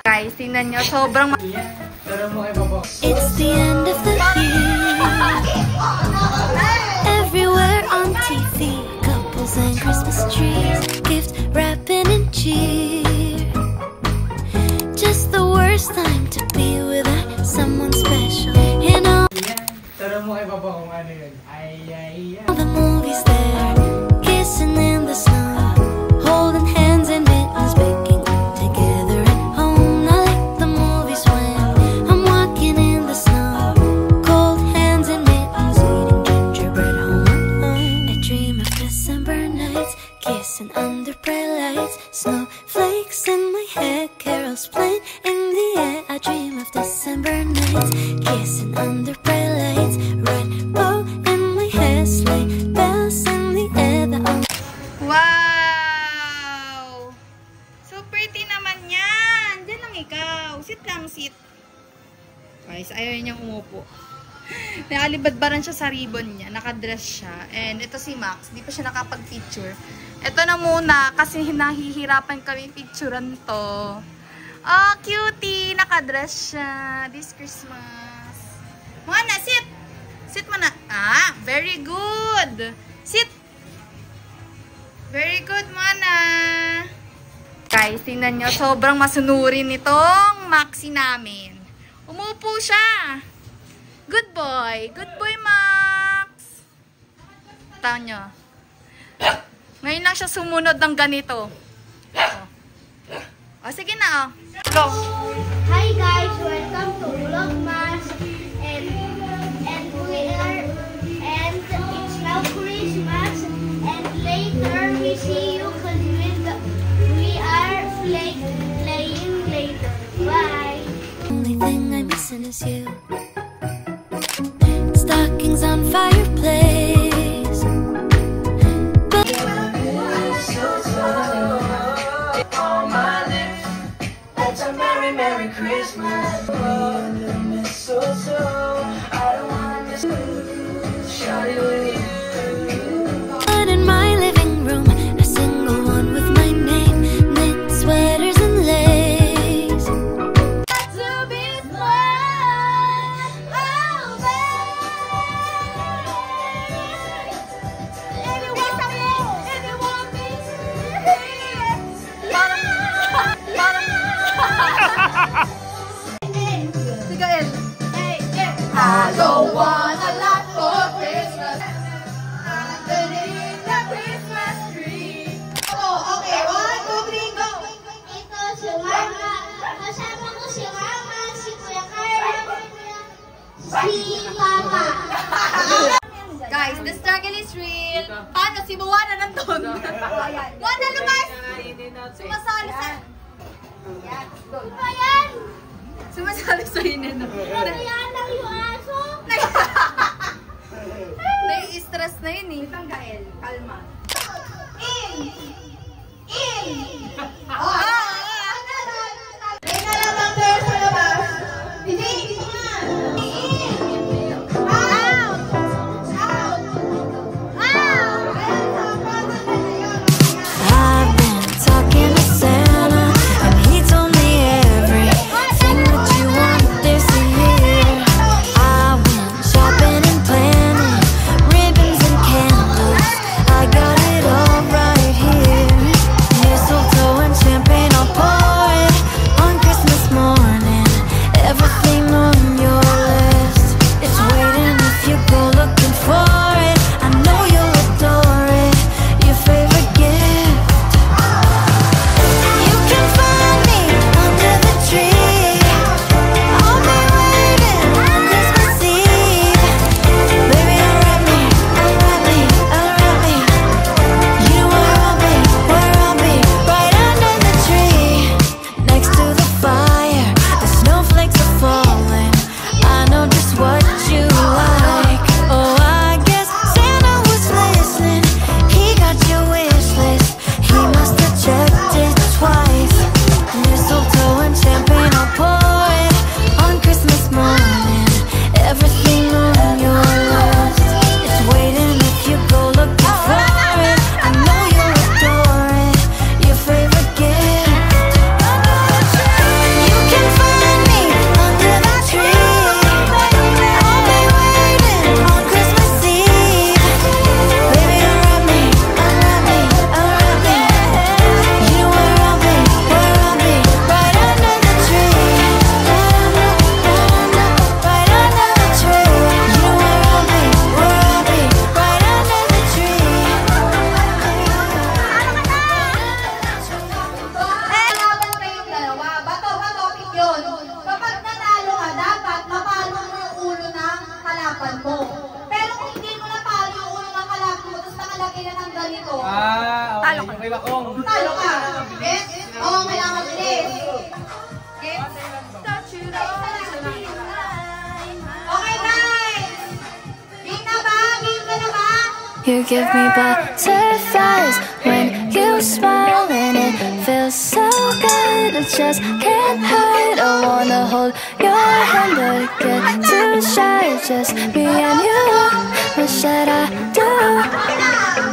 Guys, tingnan nyo, sobrang It's the end of the year. Everywhere on TV, couples and Christmas trees, gift wrapping and cheer. Just the worst time to be without someone special. You know, all the movies there, kissing in the snow, holding hands and mittens, baking together at home. I like the movies when I'm walking in the snow, cold hands and mittens, eating gingerbread home alone. I dream of December nights, kissing under bright lights, snowflakes in my hair, carols playing in the air. I dream of December nights, kissing under bright lights, red bow in my hair, sleigh bells in the air. Wow! So pretty naman yan. Diyan lang ikaw. Sit lang, sit. Guys, ayaw niyang umupo. Nakalibadbaran siya sa ribbon niya. Nakadress siya. And ito si Max. Di pa siya nakapag-picture. Ito na muna kasi nahihirapan kami picturean to. Oh, cutie! Nakadress siya. This Christmas. Mana, sit! Sit mo na. Ah, very good. Sit. Very good, Mana. Guys, tingnan nyo. Sobrang masunurin nitong Maxi namin. Umupo siya. Good boy. Good boy, Max. Taon nyo. Ngayon lang siya sumunod ng ganito. O, sige na, o. Go. Hi guys, welcome to Vlogmas, and it's now Christmas, and later we see you because we are playing later. Bye. Only thing I'm missing is you. Stockings on fireplace. Merry Christmas, mistletoe. I don't wanna miss shawty with you. But in my living room, a single one with my name, knit sweaters and lace. To be fun, oh baby. Anyone be here. I don't want a lot for Christmas. Underneath the Christmas tree. Oh, okay. 1, 2, 3, go. Ito si Mama. Kasama ko si Mama, si Kuya Carl, si Mama. Guys, the struggle is real. Paano? Si Buwana nandun. Buwana, lumas! Sumasali sa... Ayan! Sumasali sa inyo. Ayan lang yung aso. Nai-stress na yun eh. Gael, kalma. In! May nalamang tayo sa labas. Hindi! I've been talking to Santa, and he told me everything that you want this year. I went shopping and planning, ribbons and candles. I got it all right here. Mistletoe and champagne. ko. Talo ka. Talo ka. Yes? Oo, kailangan mabilis. Okay, guys. Game na ba? Game ka na ba? You give me butterflies when you smile, and it feels so good. I just can't hide. I wanna hold your hand, but I get too shy. Just me and you. What should I do?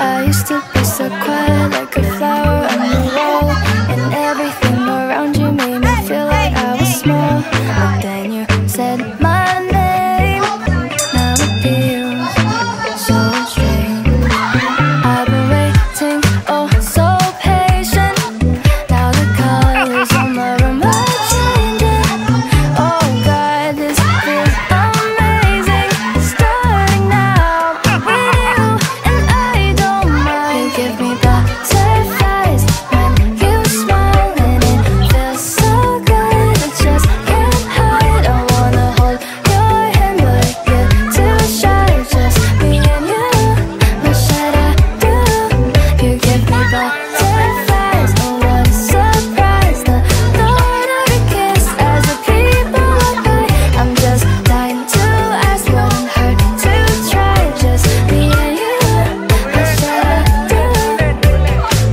I used to be so quiet, like a flower on the wall, and everything around you made me feel like I was small. But then you said my name. Now it feels so strange. I've been waiting, oh so patient. Now the colors on my room are changing. Oh God, this feels amazing. Starting now with you, and I don't mind. You give me butterflies when you smile, and it feels so good. I just can't hide. I wanna hold your hand, but I get too shy. Just me and you. What should I do? You give me butterflies. Oh, what a surprise. The thought of a kiss as the people walk by. I'm just dying to ask, wouldn't hurt to try. Just me and you. What should I do?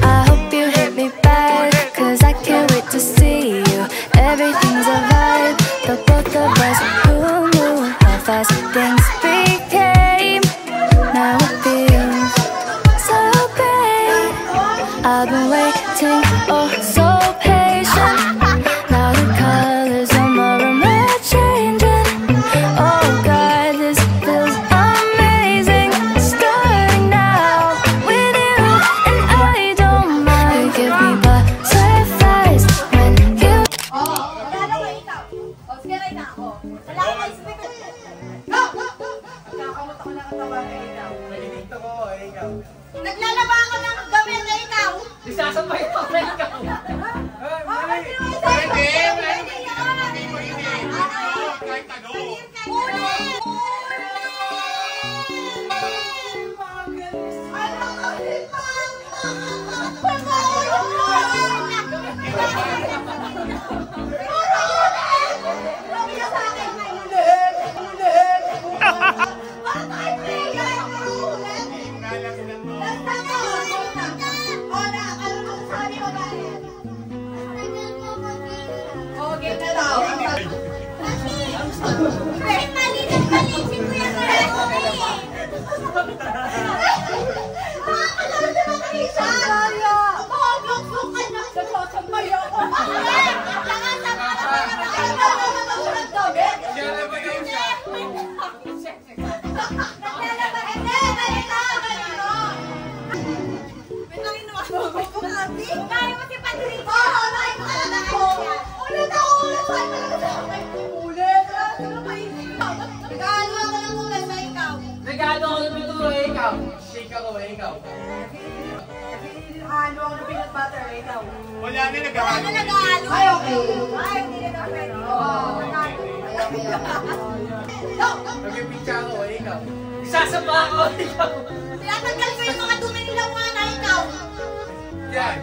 I hope you hit me back, 'cause I can't wait to see you. Everything's a vibe, but both of us, who knew how fast things became? Now it feels so great. I've been waiting, oh so patient. Now the colors on my room are changing. Oh God, this feels amazing. Starting now with you, and I don't mind. You give me butterflies when you. Wala na ba ikaw? Sige, right na ako. Wala ka expect. Go! Naglalaba ako ng damit na ikaw. Isasabay ako na ikaw. Regalo ako ng pintura, ikaw. Shake ako, ikaw. Ano ako ng peanut butter, ikaw. Wala na nag-ahalo. Ay, okay. Ay, hindi na dapat. Nag-picture ako, ikaw. Isasaba ako, ikaw. Tinatanggal ko yung mga dumi nilang mga na ikaw. Yan.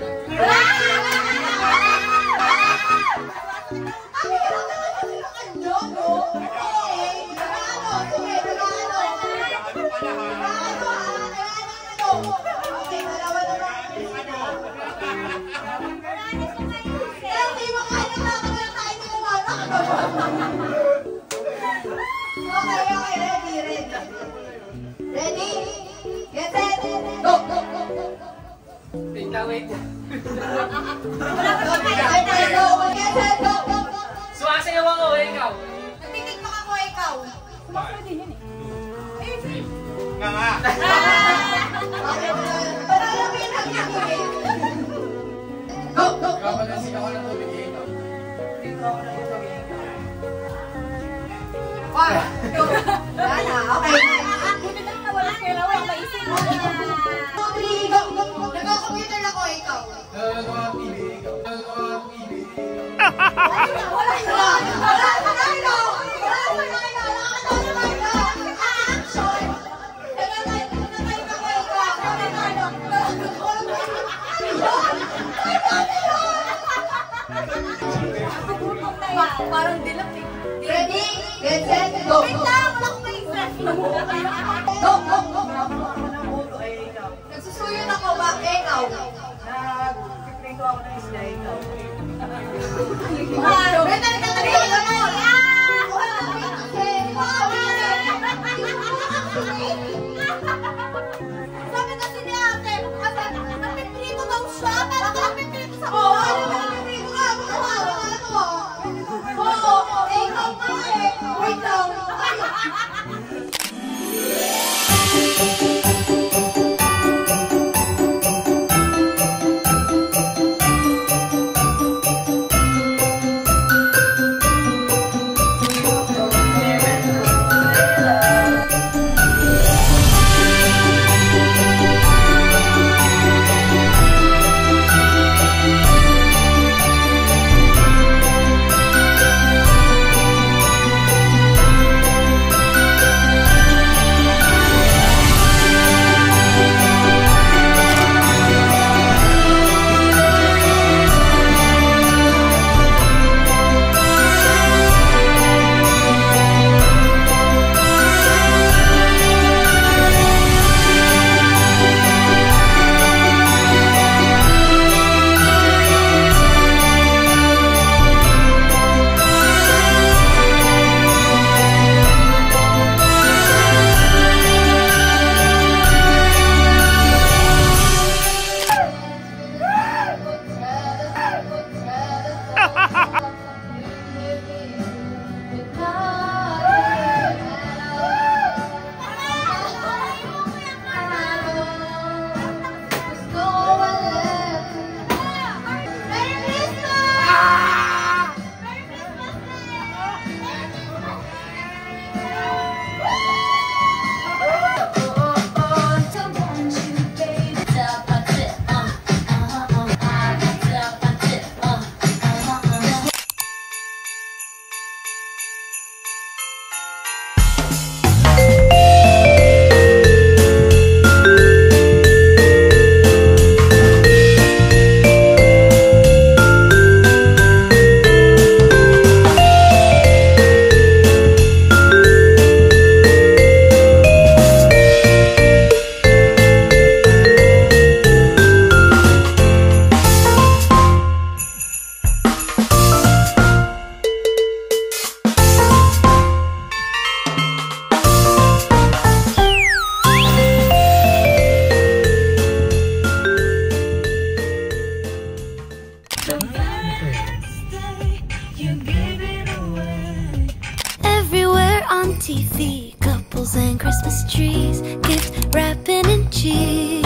Ready? Get set! Go! Wait lang, wait. Sumasayaw ako, ikaw. Nagtitiktok ako, ikaw. Nga nga. Go! Go! Kapalasin ako ng tubig, ikaw. One, two, wala, okay. Three, go! Nag-computer ako, ikaw. Nagagawa ang TV, ikaw. Nagagawa ang TV, ikaw. Wala! Action! Parang dilap eh. Ready? Get set, go! Wait lang! Wala ko may fresh. Go! Go! Go! Nagsusuyod ako ba? Ikaw. Nag-prito ako ng isda, ikaw. Wait, nagkatagal mo! Sabi kasi ni ate, napiprito daw siya, pero napiprito sa buhay. Napiprito ka, oo, ikaw pa eh. Wait lang. Everywhere on TV, couples and Christmas trees, gift wrapping and cheese.